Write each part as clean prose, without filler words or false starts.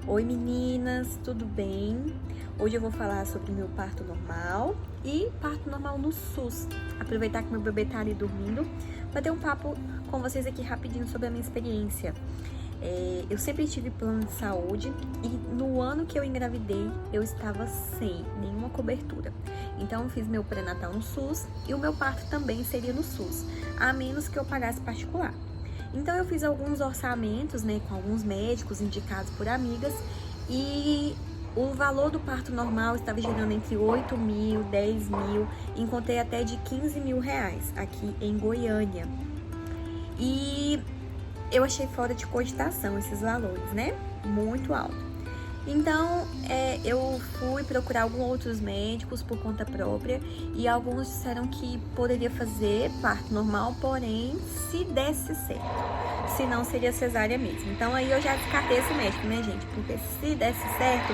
Oi meninas, tudo bem? Hoje eu vou falar sobre meu parto normal e parto normal no SUS. Aproveitar que meu bebê tá ali dormindo, para ter um papo com vocês aqui rapidinho sobre a minha experiência. Eu sempre tive plano de saúde e no ano que eu engravidei eu estava sem nenhuma cobertura. Então eu fiz meu pré-natal no SUS e o meu parto também seria no SUS, a menos que eu pagasse particular. Então eu fiz alguns orçamentos, né, com alguns médicos indicados por amigas e o valor do parto normal estava girando entre 8 mil, 10 mil, encontrei até de 15 mil reais aqui em Goiânia. E eu achei fora de cogitação esses valores, né? Muito alto. Então, eu fui procurar alguns outros médicos por conta própria e alguns disseram que poderia fazer parto normal, porém, se desse certo. Se não, seria cesárea mesmo. Então, aí eu já descartei esse médico, né, gente? Porque se desse certo,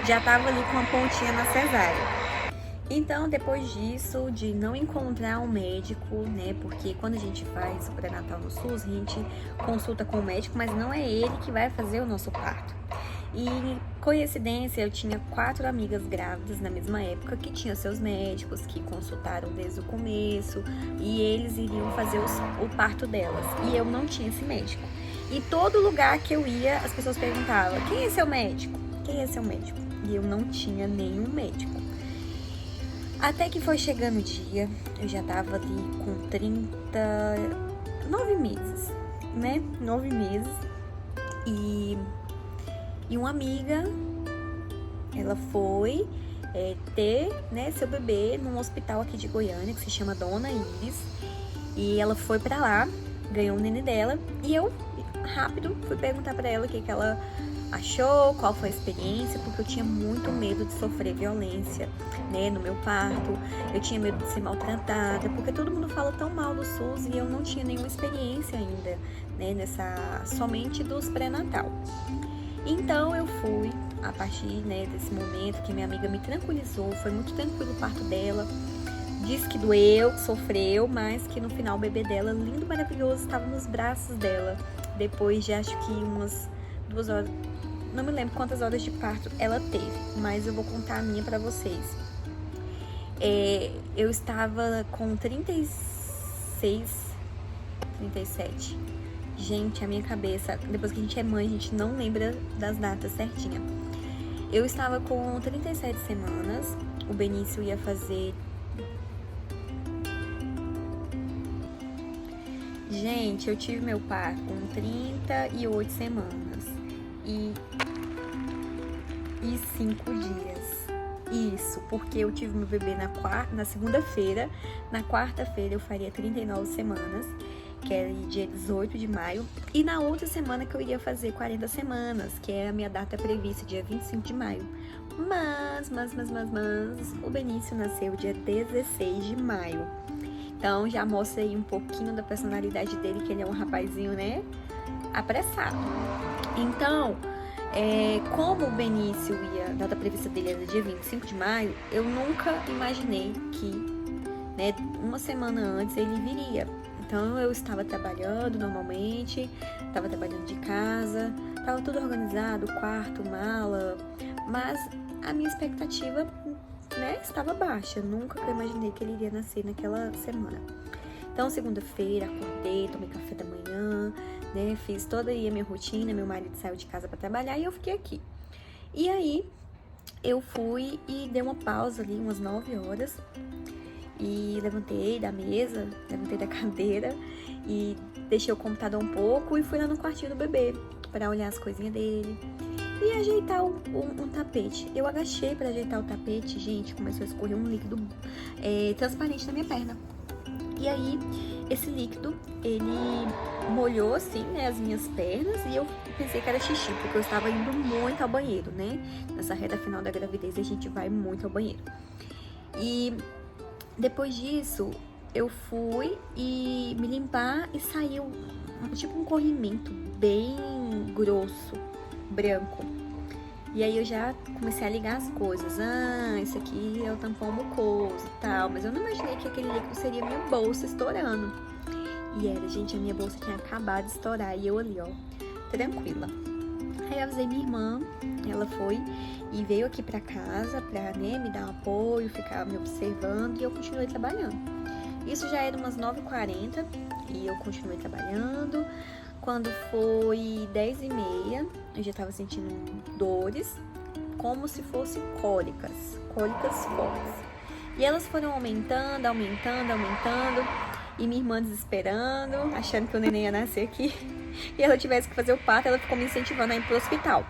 já tava ali com a pontinha na cesárea. Então, depois disso, de não encontrar um médico, né, porque quando a gente faz o pré-natal no SUS, a gente consulta com o médico, mas não é ele que vai fazer o nosso parto. E, coincidência, eu tinha 4 amigas grávidas na mesma época que tinham seus médicos, que consultaram desde o começo, e eles iriam fazer o parto delas. E eu não tinha esse médico. E todo lugar que eu ia, as pessoas perguntavam, quem é seu médico? Quem é seu médico? E eu não tinha nenhum médico. Até que foi chegando o dia, eu já tava ali com 39 meses, né? 9 meses. E uma amiga, ela foi ter, né, seu bebê num hospital aqui de Goiânia, que se chama Dona Iris. E ela foi pra lá, ganhou o nenê dela. E eu, rápido, fui perguntar pra ela o que ela achou, qual foi a experiência, porque eu tinha muito medo de sofrer violência, né, no meu parto. Eu tinha medo de ser maltratada, porque todo mundo fala tão mal do SUS e eu não tinha nenhuma experiência ainda, né, somente dos pré-natal. Então eu fui, a partir, né, desse momento que minha amiga me tranquilizou, foi muito tranquilo o parto dela. Disse que doeu, que sofreu, mas que no final o bebê dela, lindo, maravilhoso, estava nos braços dela. Depois de acho que umas 2 horas, não me lembro quantas horas de parto ela teve, mas eu vou contar a minha pra vocês. Eu estava com 36, 37. Gente, a minha cabeça, depois que a gente é mãe, a gente não lembra das datas certinha. Eu estava com 37 semanas, o Benício ia fazer... Gente, eu tive meu parto com 38 semanas e 5 dias. Isso, porque eu tive meu bebê na segunda-feira. Na quarta-feira eu faria 39 semanas, que era dia 18 de maio. E na outra semana que eu iria fazer 40 semanas, que é a minha data prevista, dia 25 de maio. Mas, o Benício nasceu dia 16 de maio. Então, já mostra aí um pouquinho da personalidade dele, que ele é um rapazinho, né, apressado. Então, como o Benício a data prevista dele era dia 25 de maio, eu nunca imaginei que, né, uma semana antes ele viria. Então, eu estava trabalhando normalmente, estava trabalhando de casa, estava tudo organizado, quarto, mala, mas a minha expectativa, né, estava baixa. Nunca que eu imaginei que ele iria nascer naquela semana. Então, segunda-feira, acordei, tomei café da manhã, né, fiz toda aí a minha rotina. Meu marido saiu de casa para trabalhar e eu fiquei aqui. E aí, eu fui e dei uma pausa ali, umas 9 horas. E levantei da mesa, levantei da cadeira e deixei o computador um pouco e fui lá no quartinho do bebê para olhar as coisinhas dele e ajeitar um tapete. Eu agachei para ajeitar o tapete, gente, começou a escorrer um líquido transparente na minha perna. E aí, esse líquido, ele molhou assim, né, as minhas pernas e eu pensei que era xixi, porque eu estava indo muito ao banheiro, né? Nessa reta final da gravidez, a gente vai muito ao banheiro. E depois disso, eu fui e me limpar e saiu tipo um corrimento bem grosso, branco. E aí eu já comecei a ligar as coisas. Esse aqui é o tampão mucoso e tal. Mas eu não imaginei que aquele líquido seria minha bolsa estourando. E era, gente, a minha bolsa tinha acabado de estourar. E eu ali, ó, tranquila. Aí eu avisei minha irmã, ela foi e veio aqui pra casa pra, né, me dar um apoio, ficar me observando, e eu continuei trabalhando. Isso já era umas 9h40 e eu continuei trabalhando. Quando foi 10h30, eu já tava sentindo dores, como se fossem cólicas fortes. E elas foram aumentando, e minha irmã desesperando, achando que o neném ia nascer aqui, e ela tivesse que fazer o parto. Ela ficou me incentivando a ir pro hospital.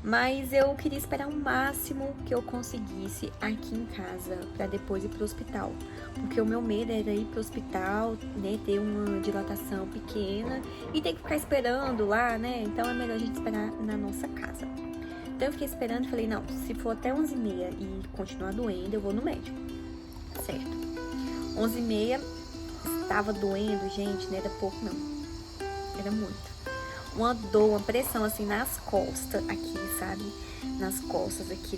Mas eu queria esperar o máximo que eu conseguisse aqui em casa, pra depois ir pro hospital. Porque o meu medo era ir pro hospital, né, ter uma dilatação pequena e ter que ficar esperando lá, né? Então é melhor a gente esperar na nossa casa. Então eu fiquei esperando e falei, não, se for até 11h30 e continuar doendo, eu vou no médico. Certo. 11h30, estava doendo, gente, não era pouco não. Era muito. Uma dor, uma pressão assim nas costas, aqui, sabe? Nas costas aqui,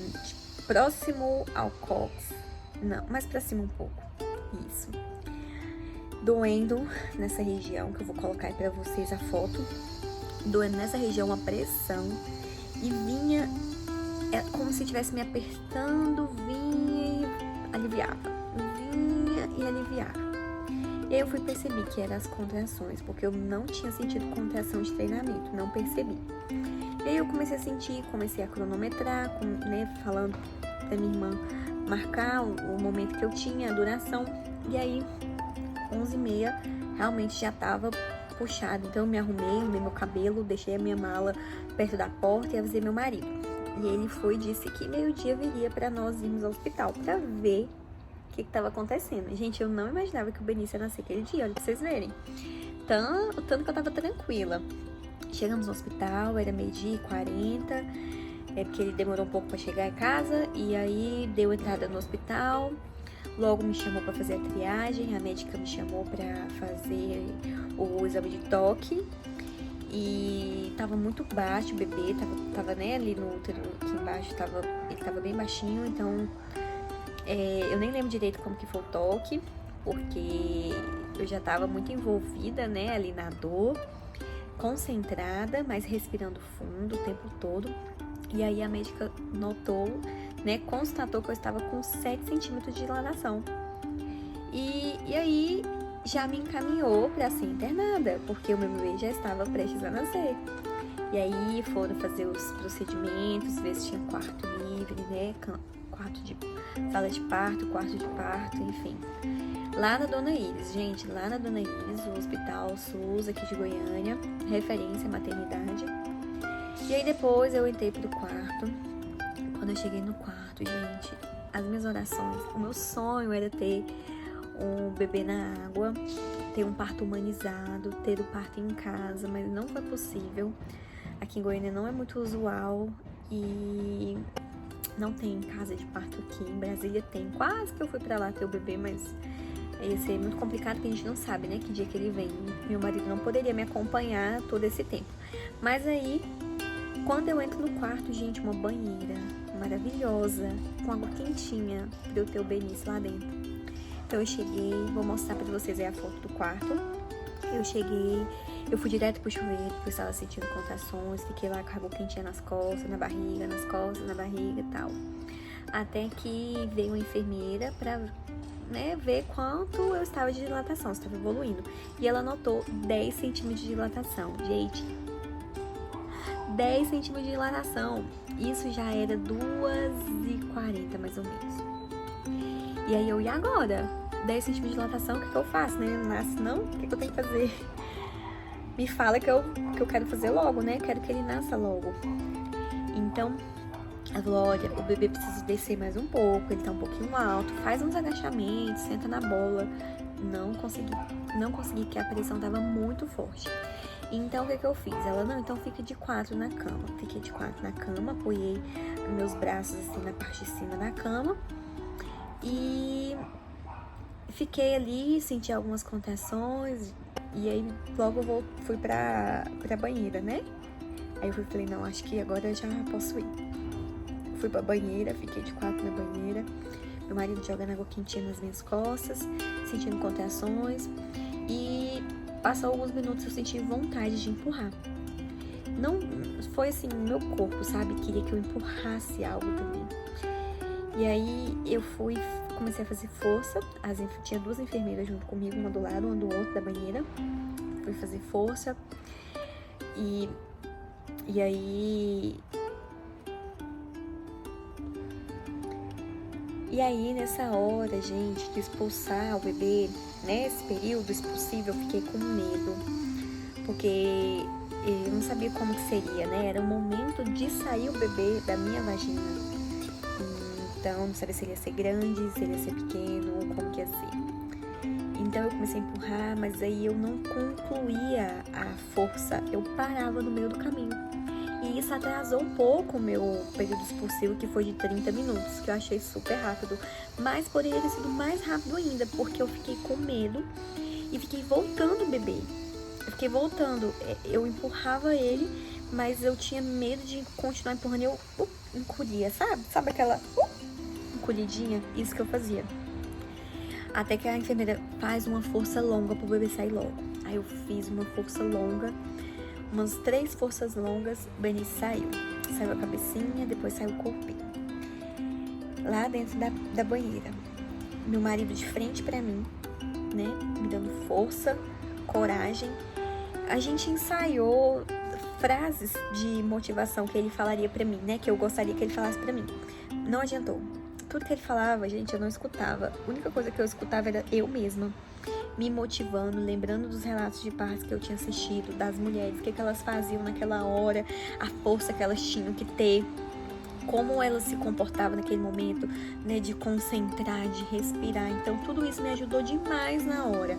próximo ao cóccix. Não, mais pra cima um pouco. Isso. Doendo nessa região, que eu vou colocar aí pra vocês a foto. Doendo nessa região, uma pressão. E vinha, como se estivesse me apertando, vinha e aliviava. Vinha e aliviava. E aí eu fui perceber que eram as contrações, porque eu não tinha sentido contração de treinamento, não percebi. E aí eu comecei a sentir, comecei a cronometrar, né, falando pra minha irmã marcar o momento que eu tinha, a duração. E aí, 11h30, realmente já tava puxado. Então eu me arrumei meu cabelo, deixei a minha mala perto da porta e avisei meu marido. E ele foi e disse que meio-dia viria pra nós irmos ao hospital pra ver o que estava acontecendo. Gente, eu não imaginava que o Benício ia nascer aquele dia, olha pra vocês verem. Tanto que eu tava tranquila. Chegamos no hospital, era 12h40, porque ele demorou um pouco pra chegar em casa, e aí deu entrada no hospital, logo me chamou pra fazer a triagem, a médica me chamou pra fazer o exame de toque, e tava muito baixo o bebê, tava né, ali no útero, aqui embaixo, ele tava bem baixinho, então eu nem lembro direito como que foi o toque, porque eu já tava muito envolvida, né, ali na dor, concentrada, mas respirando fundo o tempo todo. E aí a médica notou, né, constatou que eu estava com 7 centímetros de dilatação. E aí já me encaminhou para ser internada, porque o meu bebê já estava prestes a nascer. E aí foram fazer os procedimentos, ver se tinha quarto livre, né, sala de parto, quarto de parto, enfim. Lá na Dona Iris, gente, lá na Dona Iris, o Hospital SUS aqui de Goiânia, referência à maternidade. E aí depois eu entrei pro quarto. Quando eu cheguei no quarto, gente, as minhas orações, o meu sonho era ter um bebê na água, ter um parto humanizado, ter o parto em casa, mas não foi possível. Aqui em Goiânia não é muito usual e não tem casa de parto aqui. Em Brasília tem. Quase que eu fui pra lá ter o bebê, mas ia ser muito complicado, porque a gente não sabe, né, que dia que ele vem. Meu marido não poderia me acompanhar todo esse tempo. Mas aí, quando eu entro no quarto, gente, uma banheira maravilhosa, com água quentinha, pra eu ter o Benício lá dentro. Então eu cheguei, vou mostrar pra vocês aí a foto do quarto. Eu cheguei, eu fui direto pro chuveiro, porque eu estava sentindo contrações, fiquei lá com a água quentinha nas costas, na barriga, nas costas, na barriga e tal. Até que veio uma enfermeira pra, né, ver quanto eu estava de dilatação, se estava evoluindo. E ela notou 10 centímetros de dilatação. Gente, 10 centímetros de dilatação. Isso já era 2h40, mais ou menos. E aí e agora? 10 centímetros de dilatação, o que eu faço, né? Não nasce não? O que eu tenho que fazer? Me fala que eu quero fazer logo, né? Quero que ele nasça logo. Então, ela falou, olha, o bebê precisa descer mais um pouco, ele tá um pouquinho alto, faz uns agachamentos, senta na bola. Não consegui, que a pressão tava muito forte. Então, o que eu fiz? Ela, não, então fica de 4 na cama. Fiquei de 4 na cama, apoiei meus braços assim na parte de cima da cama. E fiquei ali, senti algumas contrações. E aí, logo eu fui pra banheira, né? Aí eu falei, não, acho que agora eu já posso ir. Fui pra banheira, fiquei de 4 na banheira. Meu marido jogando água quentinha nas minhas costas, sentindo contrações. E passou alguns minutos, eu senti vontade de empurrar. não foi assim, meu corpo, sabe? Queria que eu empurrasse algo também. E aí eu comecei a fazer força. Tinha 2 enfermeiras junto comigo, uma do lado, uma do outro da banheira. Fui fazer força. E aí nessa hora, gente, de expulsar o bebê, nesse período expulsivo, eu fiquei com medo. Porque eu não sabia como que seria, né? Era o momento de sair o bebê da minha vagina. Então, não sabia se ele ia ser grande, se ele ia ser pequeno, como que ia ser. Então, eu comecei a empurrar, mas aí eu não concluía a força. Eu parava no meio do caminho. E isso atrasou um pouco o meu período expulsivo, que foi de 30 minutos, que eu achei super rápido. Mas poderia ter sido mais rápido ainda, porque eu fiquei com medo e fiquei voltando o bebê. Eu fiquei voltando. Eu empurrava ele, mas eu tinha medo de continuar empurrando. Eu encolhia, sabe? Sabe aquela encolhidinha? Isso que eu fazia. Até que a enfermeira faz uma força longa pro bebê sair logo. Aí eu fiz uma força longa, umas 3 forças longas, o Benício saiu. Saiu a cabecinha, depois saiu o corpinho. Lá dentro da banheira. Meu marido de frente pra mim, né? Me dando força, coragem. A gente ensaiou frases de motivação que ele falaria pra mim, né? Que eu gostaria que ele falasse pra mim. Não adiantou. Tudo que ele falava, gente, eu não escutava. A única coisa que eu escutava era eu mesma, me motivando, lembrando dos relatos de partos que eu tinha assistido, das mulheres, o que elas faziam naquela hora, a força que elas tinham que ter, como elas se comportavam naquele momento, né, de concentrar, de respirar. Então, tudo isso me ajudou demais na hora.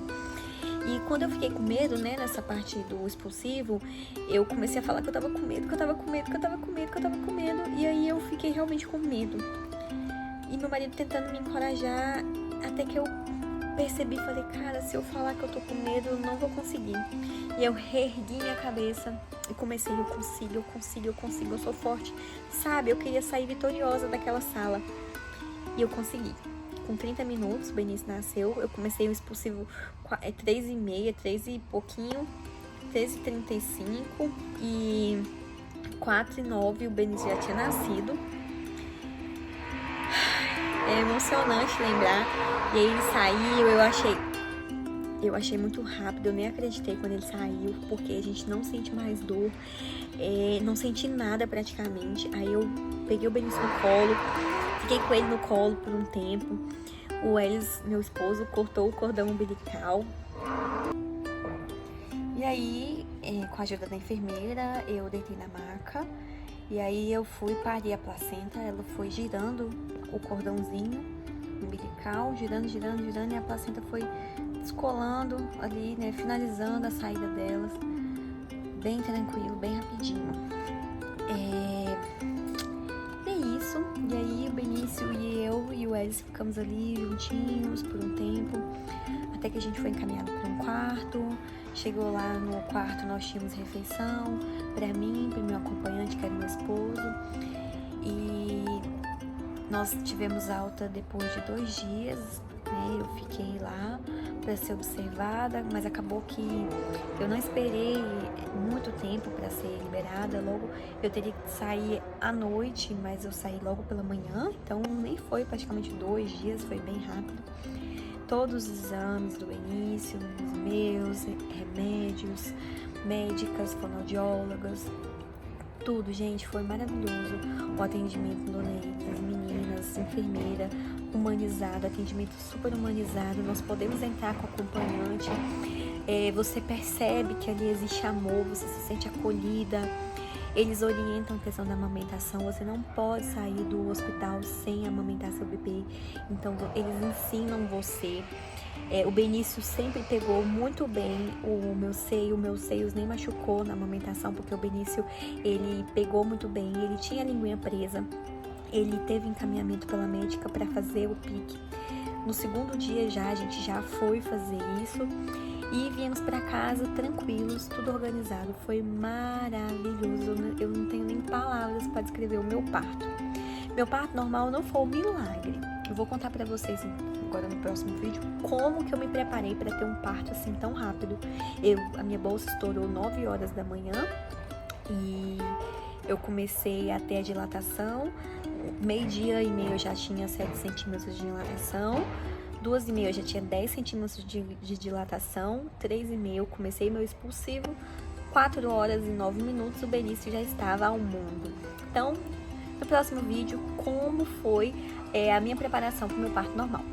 E quando eu fiquei com medo, né, nessa parte do expulsivo, eu comecei a falar que eu tava com medo, que eu tava com medo, que eu tava com medo, que eu tava com medo. E aí eu fiquei realmente com medo. E meu marido tentando me encorajar, até que eu percebi, falei, cara, se eu falar que eu tô com medo, eu não vou conseguir. E eu reergui minha cabeça e comecei, eu consigo, eu sou forte. Sabe, eu queria sair vitoriosa daquela sala. E eu consegui. Com 30 minutos, o Benício nasceu. Eu comecei o expulsivo 3h30, 3 e pouquinho, 3h35 e 4h09 o Benício já tinha nascido. É emocionante lembrar. E aí ele saiu, eu achei muito rápido, eu nem acreditei quando ele saiu, porque a gente não sente mais dor, não senti nada praticamente. Aí eu peguei o Benício no colo, fiquei com ele no colo por um tempo. O Elis, meu esposo, cortou o cordão umbilical. E aí, com a ajuda da enfermeira, eu deitei na maca. E aí eu fui parir a placenta, ela foi girando o cordãozinho umbilical, girando, e a placenta foi descolando ali, né, finalizando a saída delas, bem tranquilo, bem rapidinho. É isso. E aí o Benício e eu e o Elis ficamos ali juntinhos por um tempo, até que a gente foi encaminhado para um quarto. Chegou lá no quarto, nós tínhamos refeição para mim, para o meu acompanhante, que era meu esposo. E nós tivemos alta depois de 2 dias, né? Eu fiquei lá para ser observada, mas acabou que eu não esperei muito tempo para ser liberada. Logo eu teria que sair à noite, mas eu saí logo pela manhã, então nem foi praticamente 2 dias, foi bem rápido. Todos os exames do Benício, os meus, remédios, médicas, fonoaudiólogas, tudo, gente, foi maravilhoso. O atendimento do Neide, das meninas, enfermeira, humanizado, atendimento super humanizado. Nós podemos entrar com acompanhante. Você percebe que ali existe amor, você se sente acolhida. Eles orientam a questão da amamentação. Você não pode sair do hospital sem amamentar seu bebê. Então, eles ensinam você. O Benício sempre pegou muito bem o meu seio. O meu seios nem machucou na amamentação, porque o Benício, ele pegou muito bem. Ele tinha a linguinha presa. Ele teve encaminhamento pela médica para fazer o PIC. No 2º dia a gente já foi fazer isso. E viemos para casa tranquilos, tudo organizado. Foi maravilhoso. Eu não tenho nem palavras para descrever o meu parto. Meu parto normal não foi um milagre. Eu vou contar para vocês agora no próximo vídeo como que eu me preparei para ter um parto assim tão rápido. A minha bolsa estourou 9 horas da manhã E eu comecei a ter a dilatação, 12h30 eu já tinha 7 centímetros de dilatação, 2h30 eu já tinha 10 centímetros de dilatação, 3h30 eu comecei meu expulsivo, 4 horas e 9 minutos o Benício já estava ao mundo. Então, no próximo vídeo, como foi a minha preparação para o meu parto normal.